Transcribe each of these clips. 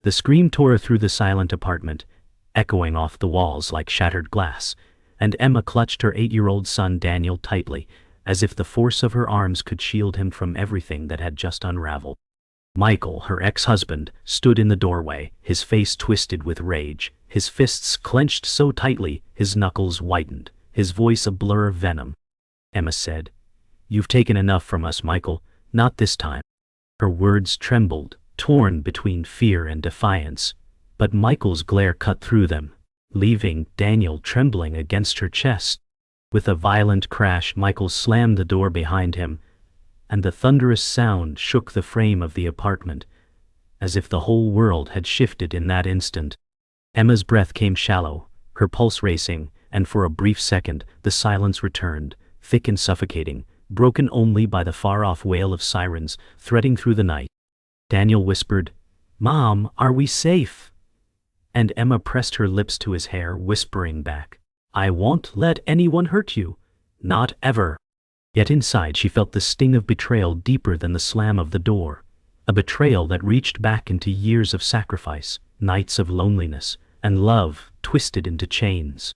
The scream tore through the silent apartment, echoing off the walls like shattered glass, and Emma clutched her 8-year-old son Daniel tightly, as if the force of her arms could shield him from everything that had just unraveled. Michael, her ex-husband, stood in the doorway, his face twisted with rage, his fists clenched so tightly his knuckles whitened, his voice a blur of venom. Emma said, "You've taken enough from us, Michael, not this time." Her words trembled, torn between fear and defiance, but Michael's glare cut through them, leaving Daniel trembling against her chest. With a violent crash, Michael slammed the door behind him, and the thunderous sound shook the frame of the apartment, as if the whole world had shifted in that instant. Emma's breath came shallow, her pulse racing, and for a brief second the silence returned, thick and suffocating, broken only by the far-off wail of sirens threading through the night. Daniel whispered, "Mom, are we safe?" And Emma pressed her lips to his hair, whispering back, "I won't let anyone hurt you. Not ever." Yet inside she felt the sting of betrayal deeper than the slam of the door, a betrayal that reached back into years of sacrifice, nights of loneliness, and love twisted into chains.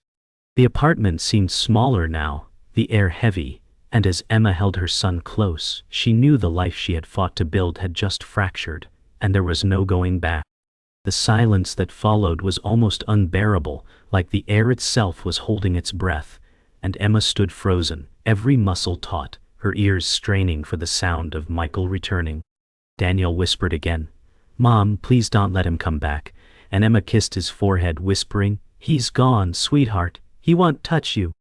The apartment seemed smaller now, the air heavy, and as Emma held her son close, she knew the life she had fought to build had just fractured, and there was no going back. The silence that followed was almost unbearable, like the air itself was holding its breath, and Emma stood frozen, every muscle taut, her ears straining for the sound of Michael returning. Daniel whispered again, "Mom, please don't let him come back," and Emma kissed his forehead, whispering, "He's gone, sweetheart, he won't touch you."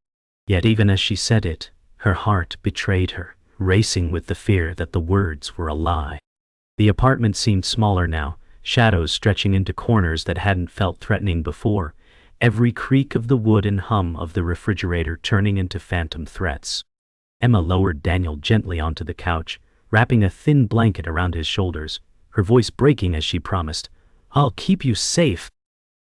Yet even as she said it, her heart betrayed her, racing with the fear that the words were a lie. The apartment seemed smaller now, shadows stretching into corners that hadn't felt threatening before, every creak of the wood and hum of the refrigerator turning into phantom threats. Emma lowered Daniel gently onto the couch, wrapping a thin blanket around his shoulders, her voice breaking as she promised, "I'll keep you safe."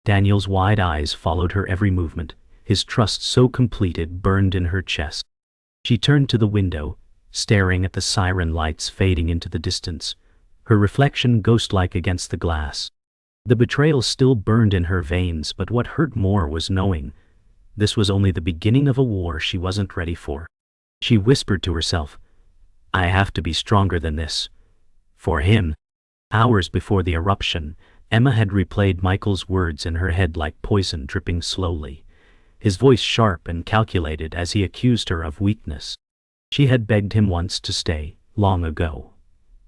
Daniel's wide eyes followed her every movement, his trust so complete it burned in her chest. She turned to the window, staring at the siren lights fading into the distance, her reflection ghost-like against the glass. The betrayal still burned in her veins, but what hurt more was knowing this was only the beginning of a war she wasn't ready for. She whispered to herself, "I have to be stronger than this. For him." Hours before the eruption, Emma had replayed Michael's words in her head like poison dripping slowly, his voice sharp and calculated as he accused her of weakness. She had begged him once to stay, long ago.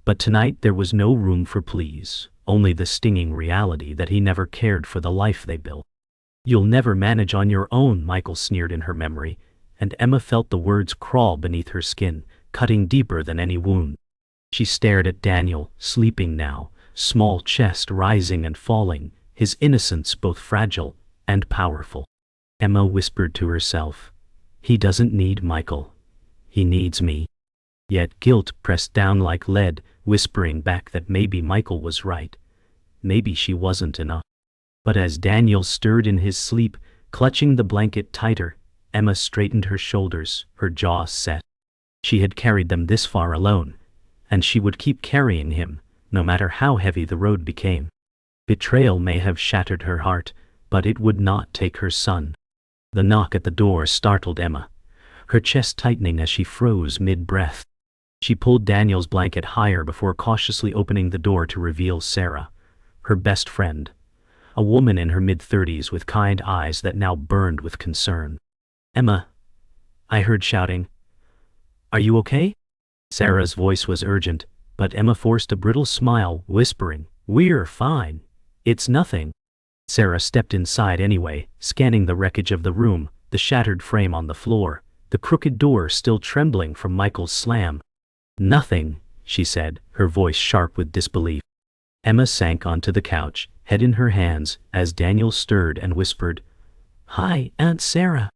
But tonight there was no room for pleas, only the stinging reality that he never cared for the life they built. "You'll never manage on your own," Michael sneered in her memory, and Emma felt the words crawl beneath her skin, cutting deeper than any wound. She stared at Daniel, sleeping now, small chest rising and falling, his innocence both fragile and powerful. Emma whispered to herself, "He doesn't need Michael. He needs me." Yet guilt pressed down like lead, whispering back that maybe Michael was right. Maybe she wasn't enough. But as Daniel stirred in his sleep, clutching the blanket tighter, Emma straightened her shoulders, her jaw set. She had carried them this far alone, and she would keep carrying him, no matter how heavy the road became. Betrayal may have shattered her heart, but it would not take her son. The knock at the door startled Emma, her chest tightening as she froze mid-breath. She pulled Daniel's blanket higher before cautiously opening the door to reveal Sarah, her best friend, a woman in her mid-30s with kind eyes that now burned with concern. "Emma," I heard shouting. "Are you okay?" Sarah's voice was urgent, but Emma forced a brittle smile, whispering, "We're fine. It's nothing." Sarah stepped inside anyway, scanning the wreckage of the room, the shattered frame on the floor, the crooked door still trembling from Michael's slam. "Nothing," she said, her voice sharp with disbelief. Emma sank onto the couch, head in her hands, as Daniel stirred and whispered, "Hi, Aunt Sarah."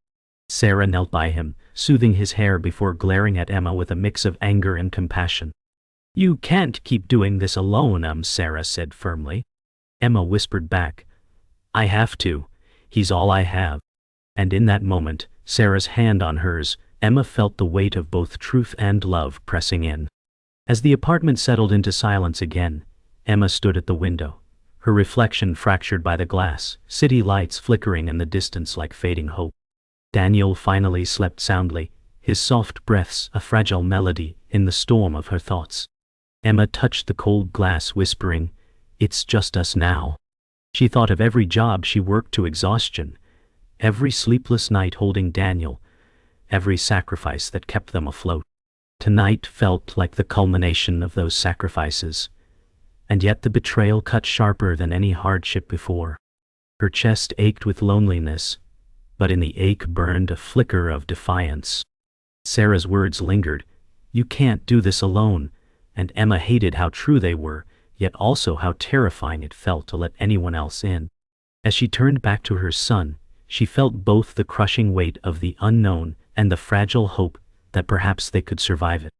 Sarah knelt by him, soothing his hair before glaring at Emma with a mix of anger and compassion. "You can't keep doing this alone," Sarah said firmly. Emma whispered back, "I have to. He's all I have." And in that moment, Sarah's hand on hers, Emma felt the weight of both truth and love pressing in. As the apartment settled into silence again, Emma stood at the window, her reflection fractured by the glass, city lights flickering in the distance like fading hope. Daniel finally slept soundly, his soft breaths a fragile melody in the storm of her thoughts. Emma touched the cold glass, whispering, "It's just us now." She thought of every job she worked to exhaustion, every sleepless night holding Daniel, every sacrifice that kept them afloat. Tonight felt like the culmination of those sacrifices, and yet the betrayal cut sharper than any hardship before. Her chest ached with loneliness, but in the ache burned a flicker of defiance. Sarah's words lingered, "You can't do this alone," and Emma hated how true they were, yet also how terrifying it felt to let anyone else in. As she turned back to her son, she felt both the crushing weight of the unknown and the fragile hope that perhaps they could survive it.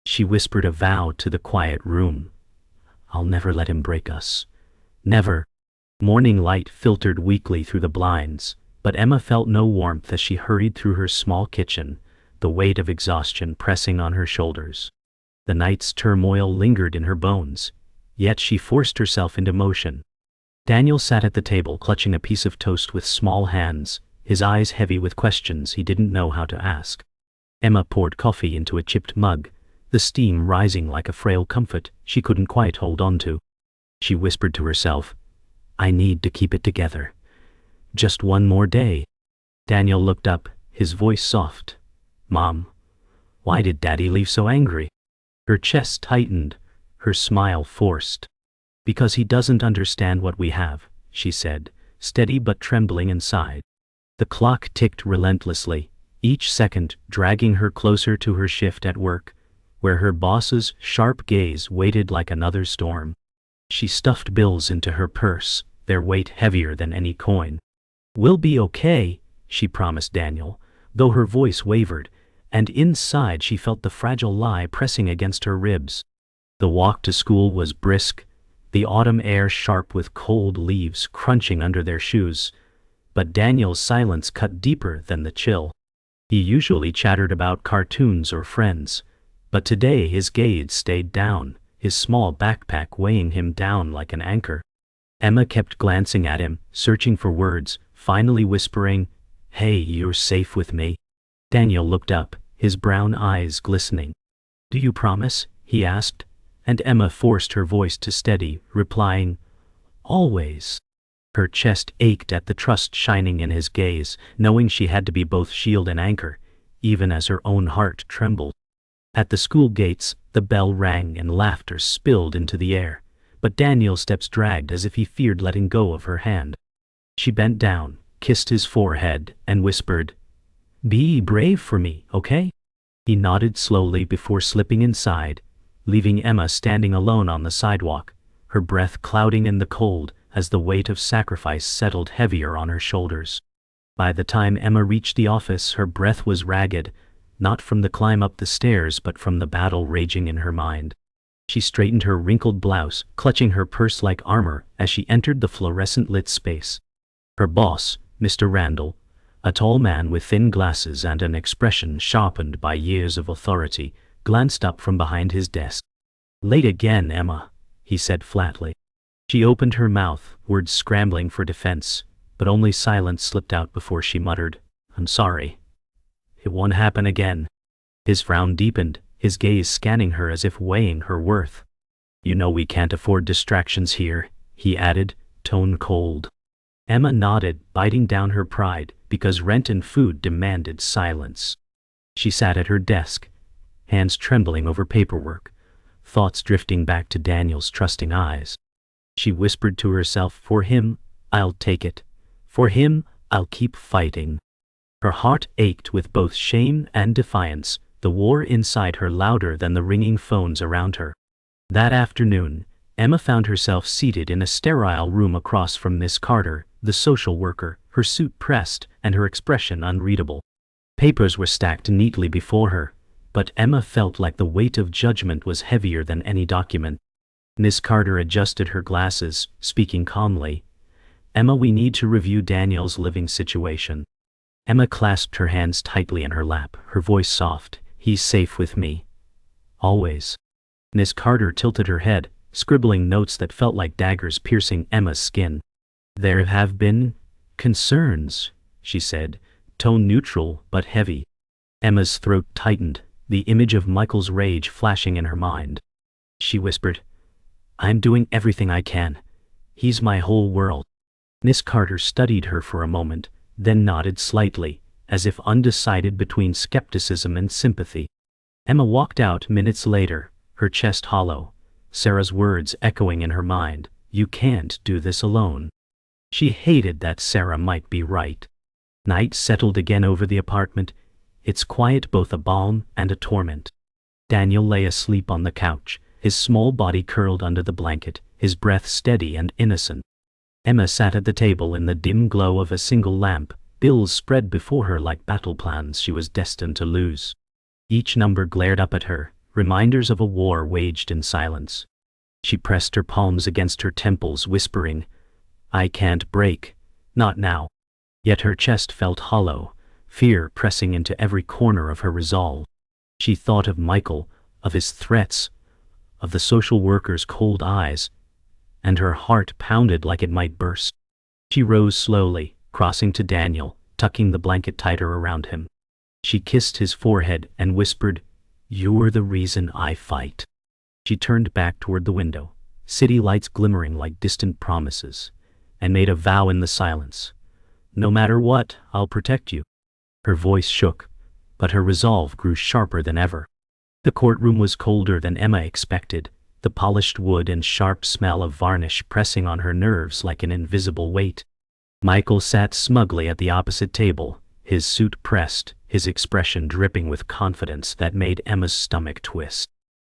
She whispered a vow to the quiet room. "I'll never let him break us. Never." Morning light filtered weakly through the blinds, but Emma felt no warmth as she hurried through her small kitchen, the weight of exhaustion pressing on her shoulders. The night's turmoil lingered in her bones, yet she forced herself into motion. Daniel sat at the table clutching a piece of toast with small hands, his eyes heavy with questions he didn't know how to ask. Emma poured coffee into a chipped mug, the steam rising like a frail comfort she couldn't quite hold on to. She whispered to herself, "I need to keep it together. Just one more day." Daniel looked up, his voice soft. "Mom, why did Daddy leave so angry?" Her chest tightened, her smile forced. "Because he doesn't understand what we have," she said, steady but trembling inside. The clock ticked relentlessly, each second dragging her closer to her shift at work, where her boss's sharp gaze waited like another storm. She stuffed bills into her purse, their weight heavier than any coin. "We'll be okay," she promised Daniel, though her voice wavered, and inside she felt the fragile lie pressing against her ribs. The walk to school was brisk, the autumn air sharp with cold leaves crunching under their shoes, but Daniel's silence cut deeper than the chill. He usually chattered about cartoons or friends, but today his gaze stayed down, his small backpack weighing him down like an anchor. Emma kept glancing at him, searching for words, finally whispering, "Hey, you're safe with me." Daniel looked up, his brown eyes glistening. "Do you promise?" he asked, and Emma forced her voice to steady, replying, "Always." Her chest ached at the trust shining in his gaze, knowing she had to be both shield and anchor, even as her own heart trembled. At the school gates, the bell rang and laughter spilled into the air, but Daniel's steps dragged as if he feared letting go of her hand. She bent down, kissed his forehead, and whispered, "Be brave for me, okay?" He nodded slowly before slipping inside, leaving Emma standing alone on the sidewalk, her breath clouding in the cold as the weight of sacrifice settled heavier on her shoulders. By the time Emma reached the office, her breath was ragged, not from the climb up the stairs but from the battle raging in her mind. She straightened her wrinkled blouse, clutching her purse like armor as she entered the fluorescent-lit space. Her boss, Mr. Randall, a tall man with thin glasses and an expression sharpened by years of authority, glanced up from behind his desk. "Late again, Emma," he said flatly. She opened her mouth, words scrambling for defense, but only silence slipped out before she muttered, "I'm sorry. It won't happen again." His frown deepened, his gaze scanning her as if weighing her worth. "You know we can't afford distractions here," he added, tone cold. Emma nodded, biting down her pride, because rent and food demanded silence. She sat at her desk, hands trembling over paperwork, thoughts drifting back to Daniel's trusting eyes. She whispered to herself, "For him, I'll take it. For him, I'll keep fighting." Her heart ached with both shame and defiance, the war inside her louder than the ringing phones around her. That afternoon, Emma found herself seated in a sterile room across from Miss Carter, the social worker, her suit pressed and her expression unreadable. Papers were stacked neatly before her, but Emma felt like the weight of judgment was heavier than any document. Miss Carter adjusted her glasses, speaking calmly, "Emma, we need to review Daniel's living situation." Emma clasped her hands tightly in her lap, her voice soft. "He's safe with me. Always." Miss Carter tilted her head, scribbling notes that felt like daggers piercing Emma's skin. "There have been concerns," she said, tone neutral but heavy. Emma's throat tightened, the image of Michael's rage flashing in her mind. She whispered, "I'm doing everything I can. He's my whole world." Miss Carter studied her for a moment, then nodded slightly, as if undecided between skepticism and sympathy. Emma walked out minutes later, her chest hollow, Sarah's words echoing in her mind, "You can't do this alone." She hated that Sarah might be right. Night settled again over the apartment, its quiet both a balm and a torment. Daniel lay asleep on the couch, his small body curled under the blanket, his breath steady and innocent. Emma sat at the table in the dim glow of a single lamp, bills spread before her like battle plans she was destined to lose. Each number glared up at her, reminders of a war waged in silence. She pressed her palms against her temples, whispering, "I can't break, not now." Yet her chest felt hollow, fear pressing into every corner of her resolve. She thought of Michael, of his threats, of the social worker's cold eyes, and her heart pounded like it might burst. She rose slowly, crossing to Daniel, tucking the blanket tighter around him. She kissed his forehead and whispered, "You're the reason I fight." She turned back toward the window, city lights glimmering like distant promises, and made a vow in the silence. "No matter what, I'll protect you." Her voice shook, but her resolve grew sharper than ever. The courtroom was colder than Emma expected, the polished wood and sharp smell of varnish pressing on her nerves like an invisible weight. Michael sat smugly at the opposite table, his suit pressed, his expression dripping with confidence that made Emma's stomach twist.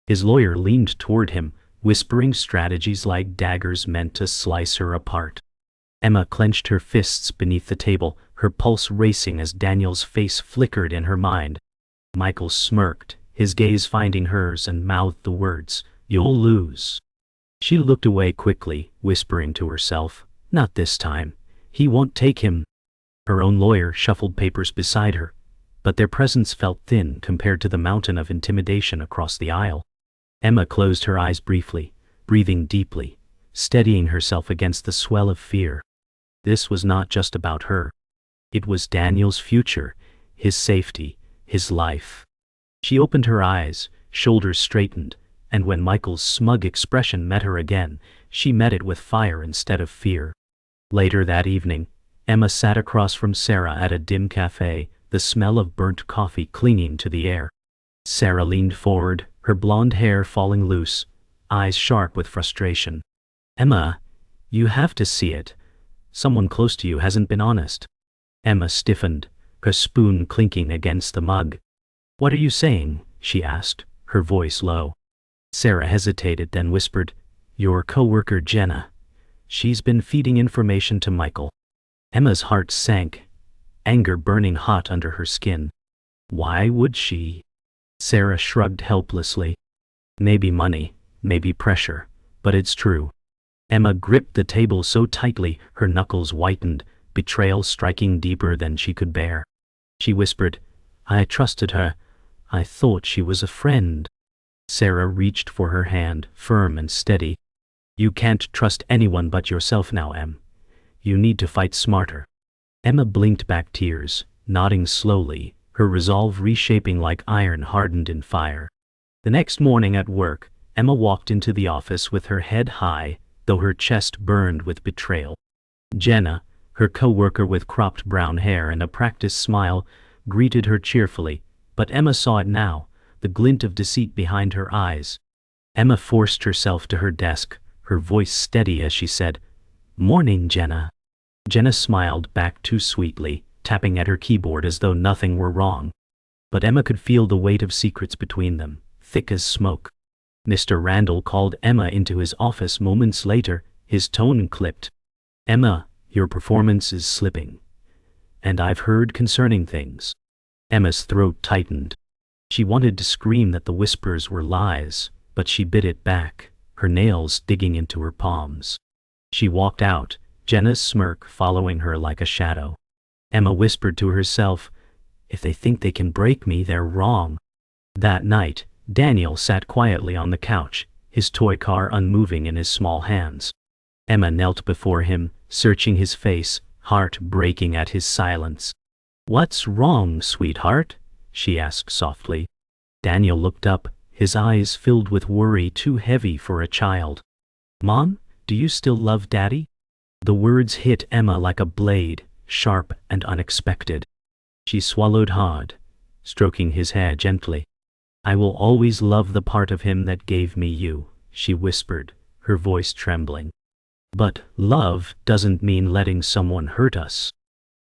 His lawyer leaned toward him, whispering strategies like daggers meant to slice her apart. Emma clenched her fists beneath the table, her pulse racing as Daniel's face flickered in her mind. Michael smirked, his gaze finding hers, and mouthed the words, "You'll lose." She looked away quickly, whispering to herself, "Not this time. He won't take him." Her own lawyer shuffled papers beside her, but their presence felt thin compared to the mountain of intimidation across the aisle. Emma closed her eyes briefly, breathing deeply, steadying herself against the swell of fear. This was not just about her. It was Daniel's future, his safety, his life. She opened her eyes, shoulders straightened, and when Michael's smug expression met her again, she met it with fire instead of fear. Later that evening, Emma sat across from Sarah at a dim cafe, the smell of burnt coffee clinging to the air. Sarah leaned forward, her blonde hair falling loose, eyes sharp with frustration. "Emma, you have to see it. Someone close to you hasn't been honest." Emma stiffened, her spoon clinking against the mug. "What are you saying?" she asked, her voice low. Sarah hesitated, then whispered, "Your coworker Jenna. She's been feeding information to Michael." Emma's heart sank, anger burning hot under her skin. "Why would she?" Sarah shrugged helplessly. "Maybe money, maybe pressure, but it's true." Emma gripped the table so tightly her knuckles whitened, betrayal striking deeper than she could bear. She whispered, "I trusted her. I thought she was a friend." Sarah reached for her hand, firm and steady. "You can't trust anyone but yourself now, Em. You need to fight smarter." Emma blinked back tears, nodding slowly, her resolve reshaping like iron hardened in fire. The next morning at work, Emma walked into the office with her head high, though her chest burned with betrayal. Jenna, her co-worker with cropped brown hair and a practiced smile, greeted her cheerfully, but Emma saw it now, the glint of deceit behind her eyes. Emma forced herself to her desk, her voice steady as she said, "Morning, Jenna." Jenna smiled back too sweetly, tapping at her keyboard as though nothing were wrong. But Emma could feel the weight of secrets between them, thick as smoke. Mr. Randall called Emma into his office moments later, his tone clipped. "Emma, your performance is slipping. And I've heard concerning things." Emma's throat tightened. She wanted to scream that the whispers were lies, but she bit it back, her nails digging into her palms. She walked out, Jenna's smirk following her like a shadow. Emma whispered to herself, "If they think they can break me, they're wrong." That night, Daniel sat quietly on the couch, his toy car unmoving in his small hands. Emma knelt before him, searching his face, heart breaking at his silence. "What's wrong, sweetheart?" she asked softly. Daniel looked up, his eyes filled with worry too heavy for a child. "Mom, do you still love Daddy?" The words hit Emma like a blade, sharp and unexpected. She swallowed hard, stroking his hair gently. "I will always love the part of him that gave me you," she whispered, her voice trembling. "But love doesn't mean letting someone hurt us."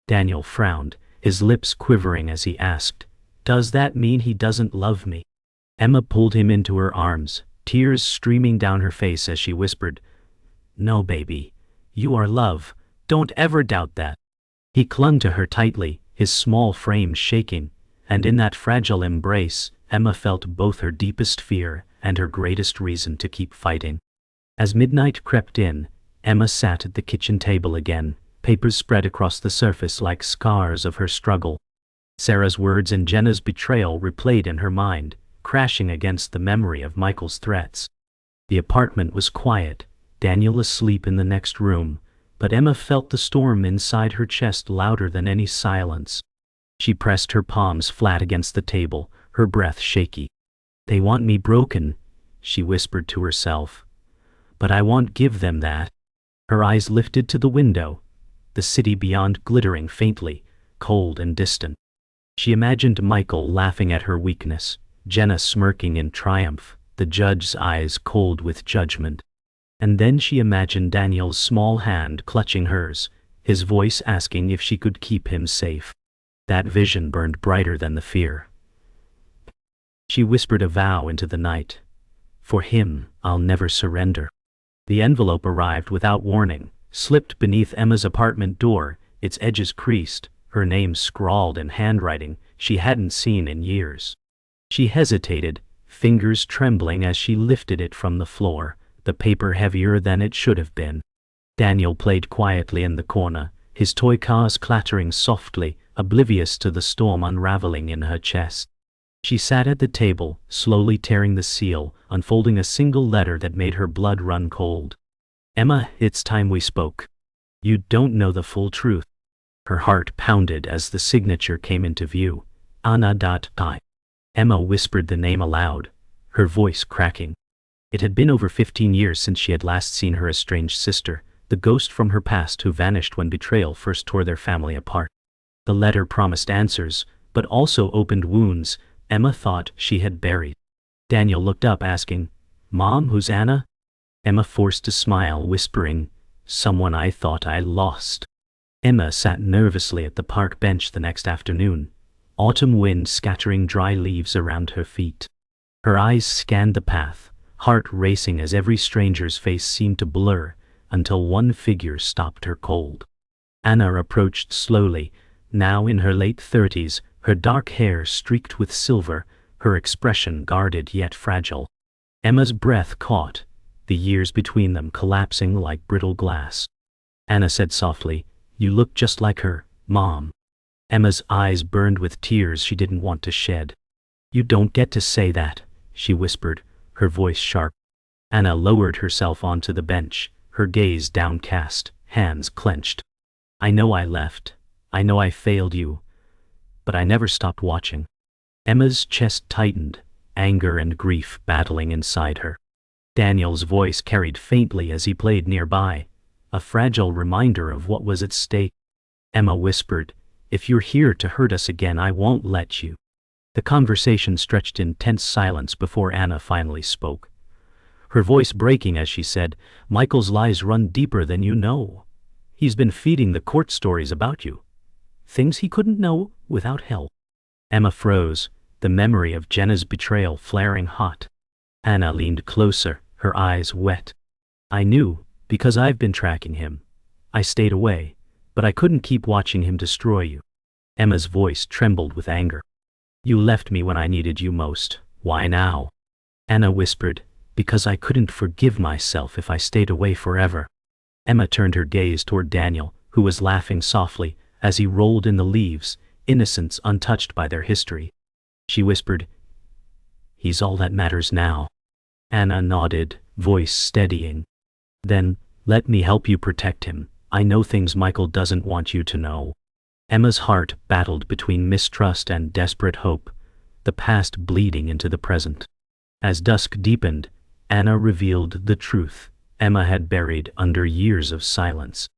Daniel frowned, his lips quivering as he asked, "Does that mean he doesn't love me?" Emma pulled him into her arms, tears streaming down her face as she whispered, "No, baby. You are love. Don't ever doubt that." He clung to her tightly, his small frame shaking, and in that fragile embrace, Emma felt both her deepest fear and her greatest reason to keep fighting. As midnight crept in, Emma sat at the kitchen table again, papers spread across the surface like scars of her struggle. Sarah's words and Jenna's betrayal replayed in her mind, crashing against the memory of Michael's threats. The apartment was quiet, Daniel asleep in the next room, but Emma felt the storm inside her chest louder than any silence. She pressed her palms flat against the table, her breath shaky. "They want me broken," she whispered to herself. "But I won't give them that." Her eyes lifted to the window, the city beyond glittering faintly, cold and distant. She imagined Michael laughing at her weakness, Jenna smirking in triumph, the judge's eyes cold with judgment. And then she imagined Daniel's small hand clutching hers, his voice asking if she could keep him safe. That vision burned brighter than the fear. She whispered a vow into the night. "For him, I'll never surrender." The envelope arrived without warning, slipped beneath Emma's apartment door, its edges creased, her name scrawled in handwriting she hadn't seen in years. She hesitated, fingers trembling as she lifted it from the floor, the paper heavier than it should have been. Daniel played quietly in the corner, his toy cars clattering softly, oblivious to the storm unraveling in her chest. She sat at the table, slowly tearing the seal, unfolding a single letter that made her blood run cold. "Emma, it's time we spoke. You don't know the full truth." Her heart pounded as the signature came into view. Anna.I. Emma whispered the name aloud, her voice cracking. It had been over 15 years since she had last seen her estranged sister, the ghost from her past who vanished when betrayal first tore their family apart. The letter promised answers, but also opened wounds Emma thought she had buried. Daniel looked up asking, "Mom, who's Anna?" Emma forced a smile, whispering, "Someone I thought I lost." Emma sat nervously at the park bench the next afternoon, autumn wind scattering dry leaves around her feet. Her eyes scanned the path, heart racing as every stranger's face seemed to blur, until one figure stopped her cold. Anna approached slowly, now in her late 30s, her dark hair streaked with silver, her expression guarded yet fragile. Emma's breath caught, the years between them collapsing like brittle glass. Anna said softly, "You look just like her, Mom." Emma's eyes burned with tears she didn't want to shed. "You don't get to say that," she whispered, her voice sharp. Anna lowered herself onto the bench, her gaze downcast, hands clenched. "I know I left. I know I failed you. But I never stopped watching." Emma's chest tightened, anger and grief battling inside her. Daniel's voice carried faintly as he played nearby, a fragile reminder of what was at stake. Emma whispered, "If you're here to hurt us again, I won't let you." The conversation stretched in tense silence before Anna finally spoke, her voice breaking as she said, "Michael's lies run deeper than you know. He's been feeding the court stories about you. Things he couldn't know without help." Emma froze, the memory of Jenna's betrayal flaring hot. Anna leaned closer, her eyes wet. "I knew, because I've been tracking him. I stayed away, but I couldn't keep watching him destroy you." Emma's voice trembled with anger. "You left me when I needed you most. Why now?" Anna whispered, "Because I couldn't forgive myself if I stayed away forever." Emma turned her gaze toward Daniel, who was laughing softly as he rolled in the leaves, innocence untouched by their history. She whispered, "He's all that matters now." Anna nodded, voice steadying. Then, let me help you protect him. I know things Michael doesn't want you to know. Emma's heart battled between mistrust and desperate hope, the past bleeding into the present. As dusk deepened, Anna revealed the truth Emma had buried under years of silence.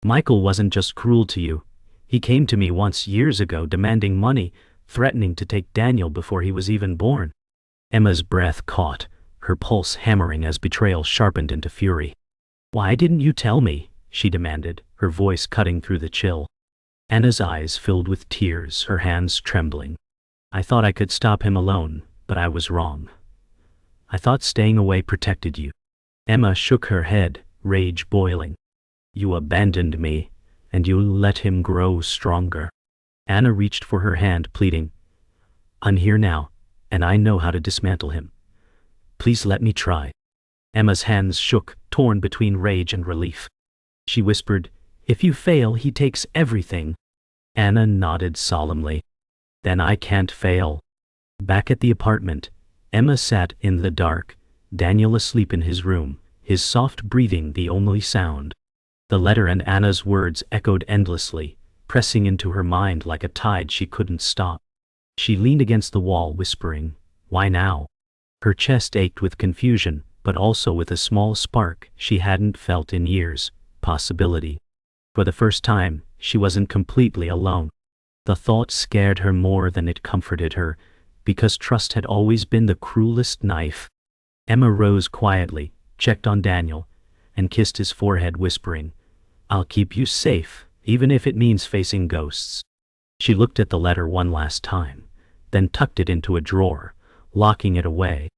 Michael wasn't just cruel to you. He came to me once years ago demanding money, threatening to take Daniel before he was even born. Emma's breath caught, her pulse hammering as betrayal sharpened into fury. Why didn't you tell me? She demanded, her voice cutting through the chill. Anna's eyes filled with tears, her hands trembling. I thought I could stop him alone, but I was wrong. I thought staying away protected you. Emma shook her head, rage boiling. You abandoned me, and you let him grow stronger. Anna reached for her hand, pleading. I'm here now, and I know how to dismantle him. Please let me try. Emma's hands shook, torn between rage and relief. She whispered, If you fail, he takes everything. Anna nodded solemnly. Then I can't fail. Back at the apartment, Emma sat in the dark, Daniel asleep in his room, his soft breathing the only sound. The letter and Anna's words echoed endlessly, pressing into her mind like a tide she couldn't stop. She leaned against the wall, whispering, Why now? Her chest ached with confusion, but also with a small spark she hadn't felt in years, possibility. For the first time, she wasn't completely alone. The thought scared her more than it comforted her, because trust had always been the cruelest knife. Emma rose quietly, checked on Daniel, and kissed his forehead, whispering, I'll keep you safe, even if it means facing ghosts. She looked at the letter one last time, then tucked it into a drawer, locking it away.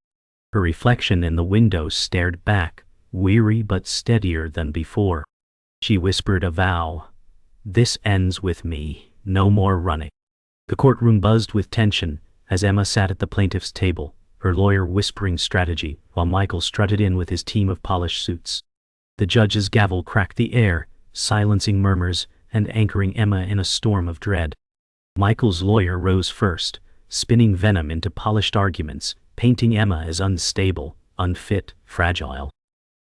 Her reflection in the window stared back, weary but steadier than before. She whispered a vow. This ends with me, no more running. The courtroom buzzed with tension as Emma sat at the plaintiff's table, her lawyer whispering strategy while Michael strutted in with his team of polished suits. The judge's gavel cracked the air, silencing murmurs and anchoring Emma in a storm of dread. Michael's lawyer rose first, spinning venom into polished arguments, painting Emma as unstable, unfit, fragile.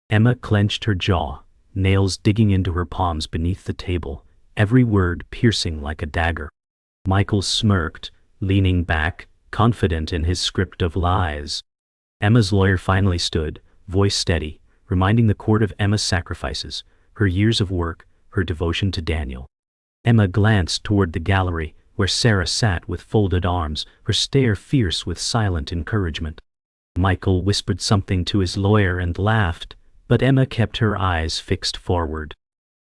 Emma clenched her jaw, nails digging into her palms beneath the table, every word piercing like a dagger. Michael smirked, leaning back, confident in his script of lies. Emma's lawyer finally stood, voice steady, reminding the court of Emma's sacrifices, her years of work, her devotion to Daniel. Emma glanced toward the gallery, where Sarah sat with folded arms, her stare fierce with silent encouragement. Michael whispered something to his lawyer and laughed, but Emma kept her eyes fixed forward.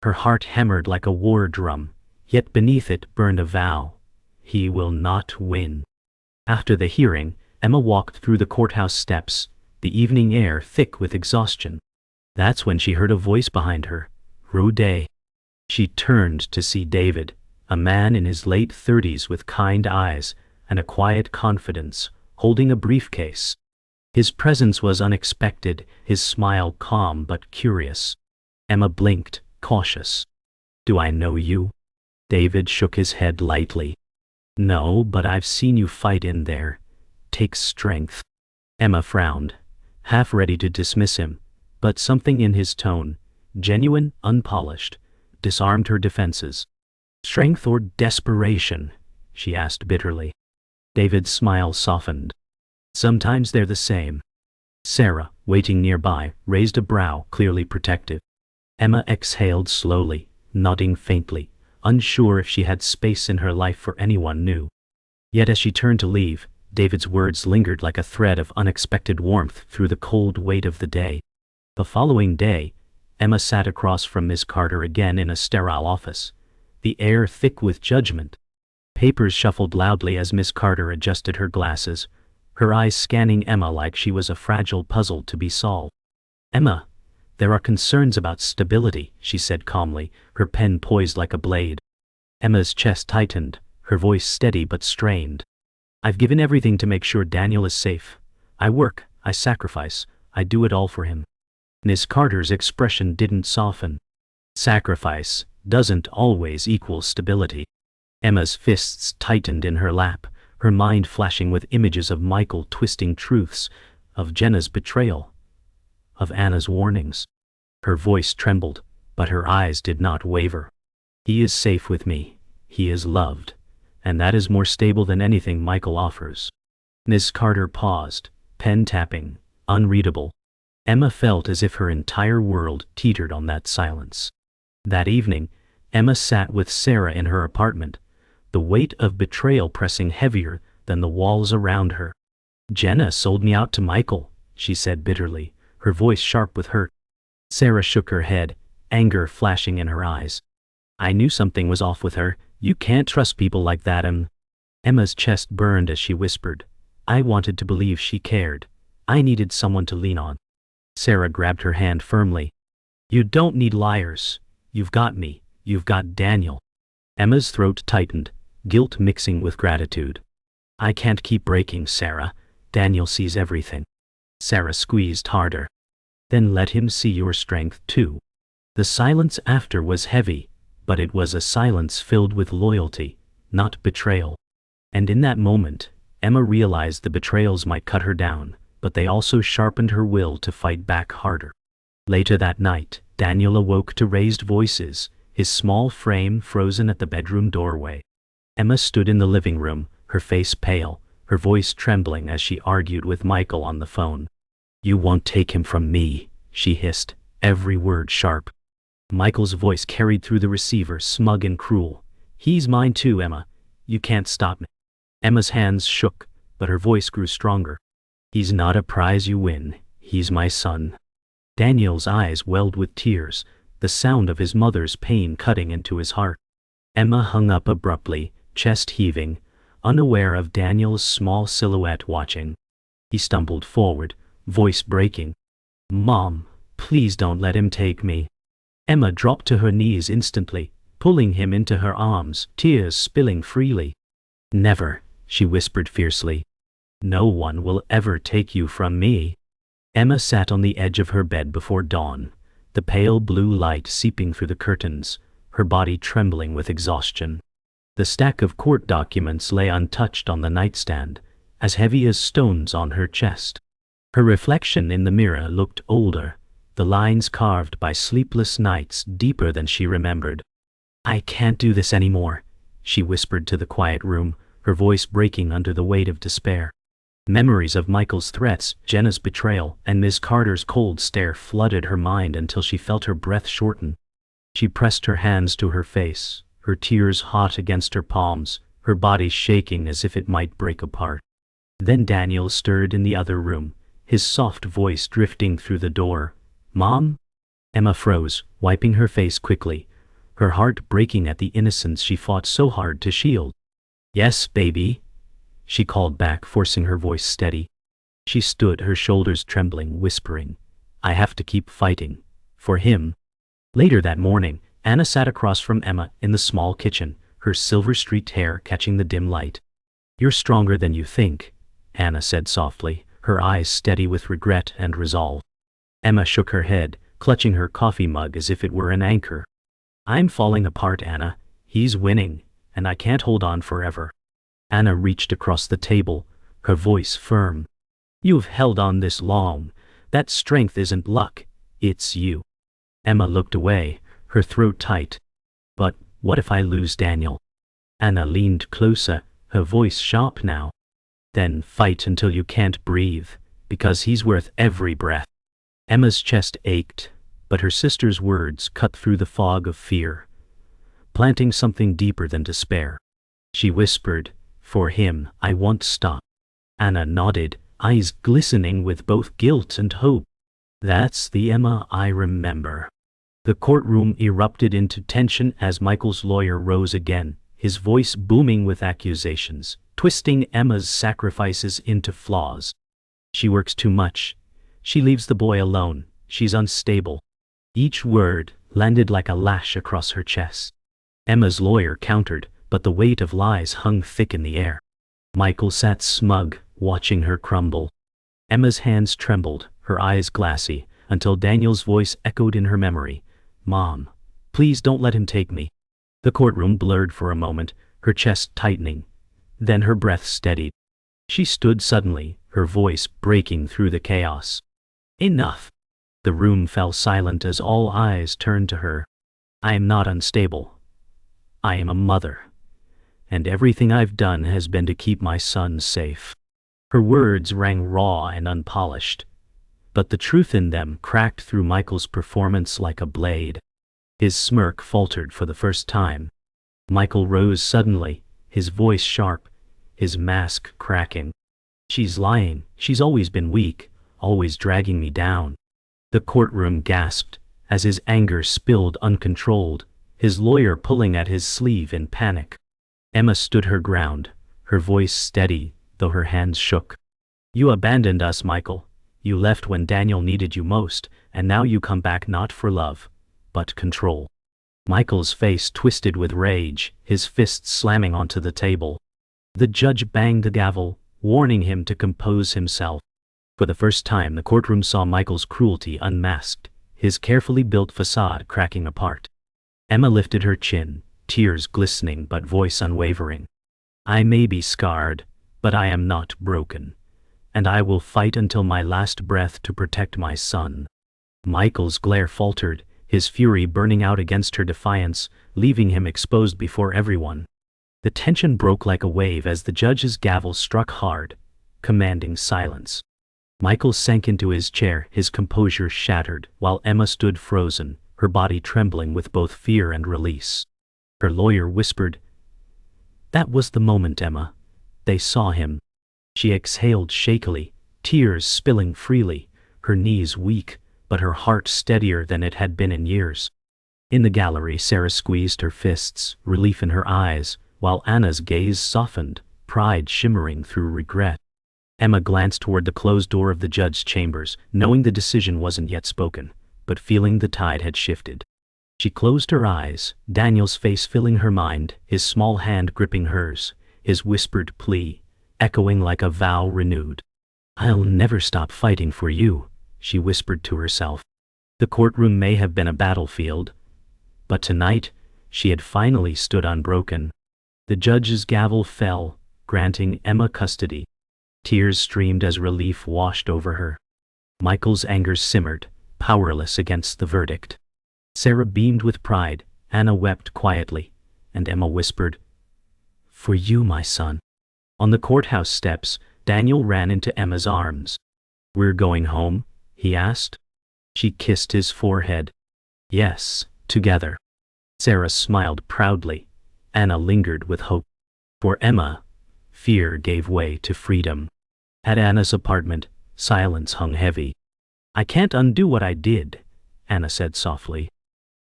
Her heart hammered like a war drum, yet beneath it burned a vow. He will not win. After the hearing, Emma walked through the courthouse steps, the evening air thick with exhaustion. That's when she heard a voice behind her. Rude. She turned to see David, a man in his late 30s with kind eyes and a quiet confidence, holding a briefcase. His presence was unexpected, his smile calm but curious. Emma blinked, cautious. Do I know you? David shook his head lightly. No, but I've seen you fight in there. Takes strength. Emma frowned, half ready to dismiss him, but something in his tone, genuine, unpolished, disarmed her defenses. Strength or desperation? She asked bitterly. David's smile softened. Sometimes they're the same. Sarah, waiting nearby, raised a brow, clearly protective. Emma exhaled slowly, nodding faintly, unsure if she had space in her life for anyone new. Yet as she turned to leave, David's words lingered like a thread of unexpected warmth through the cold weight of the day. The following day, Emma sat across from Miss Carter again in a sterile office, the air thick with judgment. Papers shuffled loudly as Miss Carter adjusted her glasses, her eyes scanning Emma like she was a fragile puzzle to be solved. Emma, there are concerns about stability, she said calmly, her pen poised like a blade. Emma's chest tightened, her voice steady but strained. I've given everything to make sure Daniel is safe. I work, I sacrifice, I do it all for him. Miss Carter's expression didn't soften. Sacrifice doesn't always equal stability. Emma's fists tightened in her lap, her mind flashing with images of Michael twisting truths, of Jenna's betrayal, of Anna's warnings. Her voice trembled, but her eyes did not waver. He is safe with me. He is loved. And that is more stable than anything Michael offers. Miss Carter paused, pen tapping, unreadable. Emma felt as if her entire world teetered on that silence. That evening, Emma sat with Sarah in her apartment, the weight of betrayal pressing heavier than the walls around her. "Jenna sold me out to Michael," she said bitterly, her voice sharp with hurt. Sarah shook her head, anger flashing in her eyes. "I knew something was off with her. You can't trust people like that." Emma's chest burned as she whispered, "I wanted to believe she cared. I needed someone to lean on." Sarah grabbed her hand firmly. "You don't need liars. You've got me. You've got Daniel." Emma's throat tightened, guilt mixing with gratitude. "I can't keep breaking, Sarah. Daniel sees everything." Sarah squeezed harder. "Then let him see your strength too." The silence after was heavy, but it was a silence filled with loyalty, not betrayal. And in that moment, Emma realized the betrayals might cut her down, but they also sharpened her will to fight back harder. Later that night, Daniel awoke to raised voices, his small frame frozen at the bedroom doorway. Emma stood in the living room, her face pale, her voice trembling as she argued with Michael on the phone. "You won't take him from me," she hissed, every word sharp. Michael's voice carried through the receiver, smug and cruel. "He's mine too, Emma. You can't stop me." Emma's hands shook, but her voice grew stronger. "He's not a prize you win. He's my son." Daniel's eyes welled with tears, the sound of his mother's pain cutting into his heart. Emma hung up abruptly, chest heaving, unaware of Daniel's small silhouette watching. He stumbled forward, voice breaking. "Mom, please don't let him take me." Emma dropped to her knees instantly, pulling him into her arms, tears spilling freely. "Never," she whispered fiercely. "No one will ever take you from me." Emma sat on the edge of her bed before dawn, the pale blue light seeping through the curtains, her body trembling with exhaustion. The stack of court documents lay untouched on the nightstand, as heavy as stones on her chest. Her reflection in the mirror looked older, the lines carved by sleepless nights deeper than she remembered. "I can't do this anymore," she whispered to the quiet room, her voice breaking under the weight of despair. Memories of Michael's threats, Jenna's betrayal, and Miss Carter's cold stare flooded her mind until she felt her breath shorten. She pressed her hands to her face, her tears hot against her palms, her body shaking as if it might break apart. Then Daniel stirred in the other room, his soft voice drifting through the door. "Mom?" Emma froze, wiping her face quickly, her heart breaking at the innocence she fought so hard to shield. "Yes, baby," she called back, forcing her voice steady. She stood, her shoulders trembling, whispering, "I have to keep fighting. For him." Later that morning, Anna sat across from Emma in the small kitchen, her silver-streaked hair catching the dim light. "You're stronger than you think," Anna said softly, her eyes steady with regret and resolve. Emma shook her head, clutching her coffee mug as if it were an anchor. "I'm falling apart, Anna. He's winning, and I can't hold on forever." Anna reached across the table, her voice firm. "You've held on this long. That strength isn't luck, it's you." Emma looked away, her throat tight. "But what if I lose Daniel?" Anna leaned closer, her voice sharp now. "Then fight until you can't breathe, because he's worth every breath." Emma's chest ached, but her sister's words cut through the fog of fear, planting something deeper than despair. She whispered, "For him, I won't stop." Anna nodded, eyes glistening with both guilt and hope. That's the Emma I remember. The courtroom erupted into tension as Michael's lawyer rose again, his voice booming with accusations, twisting Emma's sacrifices into flaws. "She works too much. She leaves the boy alone. She's unstable." Each word landed like a lash across her chest. Emma's lawyer countered, but the weight of lies hung thick in the air. Michael sat smug, watching her crumble. Emma's hands trembled, her eyes glassy, until Daniel's voice echoed in her memory. "Mom, please don't let him take me." The courtroom blurred for a moment, her chest tightening. Then her breath steadied. She stood suddenly, her voice breaking through the chaos. "Enough. The room fell silent as all eyes turned to her. I am not unstable. I am a mother. And everything I've done has been to keep my son safe. Her words rang raw and unpolished, but the truth in them cracked through Michael's performance like a blade. His smirk faltered for the first time. Michael rose suddenly, his voice sharp, his mask cracking. She's lying. She's always been weak, always dragging me down. The courtroom gasped as his anger spilled uncontrolled, his lawyer pulling at his sleeve in panic. Emma stood her ground, her voice steady, though her hands shook. You abandoned us, Michael. You left when Daniel needed you most, and now you come back not for love, but control. Michael's face twisted with rage, his fists slamming onto the table. The judge banged the gavel, warning him to compose himself. For the first time the courtroom saw Michael's cruelty unmasked, his carefully built facade cracking apart. Emma lifted her chin, tears glistening but voice unwavering. I may be scarred, but I am not broken, and I will fight until my last breath to protect my son. Michael's glare faltered, his fury burning out against her defiance, leaving him exposed before everyone. The tension broke like a wave as the judge's gavel struck hard, commanding silence. Michael sank into his chair, his composure shattered, while Emma stood frozen, her body trembling with both fear and release. Her lawyer whispered, "That was the moment, Emma. They saw him." She exhaled shakily, tears spilling freely, her knees weak, but her heart steadier than it had been in years. In the gallery, Sarah squeezed her fists, relief in her eyes, while Anna's gaze softened, pride shimmering through regret. Emma glanced toward the closed door of the judge's chambers, knowing the decision wasn't yet spoken, but feeling the tide had shifted. She closed her eyes, Daniel's face filling her mind, his small hand gripping hers, his whispered plea, echoing like a vow renewed. I'll never stop fighting for you, she whispered to herself. The courtroom may have been a battlefield, but tonight, she had finally stood unbroken. The judge's gavel fell, granting Emma custody. Tears streamed as relief washed over her. Michael's anger simmered, powerless against the verdict. Sarah beamed with pride, Anna wept quietly, and Emma whispered, "For you, my son." On the courthouse steps, Daniel ran into Emma's arms. "We're going home?" he asked. She kissed his forehead. "Yes, together." Sarah smiled proudly. Anna lingered with hope. For Emma, fear gave way to freedom. At Anna's apartment, silence hung heavy. "I can't undo what I did," Anna said softly.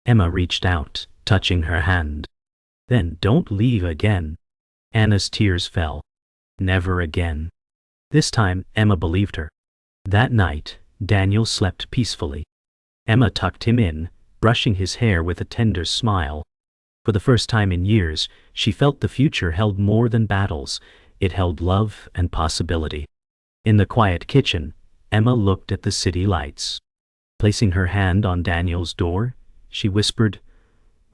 Emma reached out, touching her hand. "Then don't leave again." Anna's tears fell. Never again. This time, Emma believed her. That night, Daniel slept peacefully. Emma tucked him in, brushing his hair with a tender smile. For the first time in years, she felt the future held more than battles. It held love and possibility. In the quiet kitchen, Emma looked at the city lights. Placing her hand on Daniel's door, she whispered,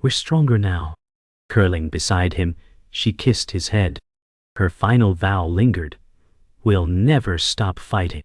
"We're stronger now." Curling beside him, she kissed his head. Her final vow lingered, "We'll never stop fighting."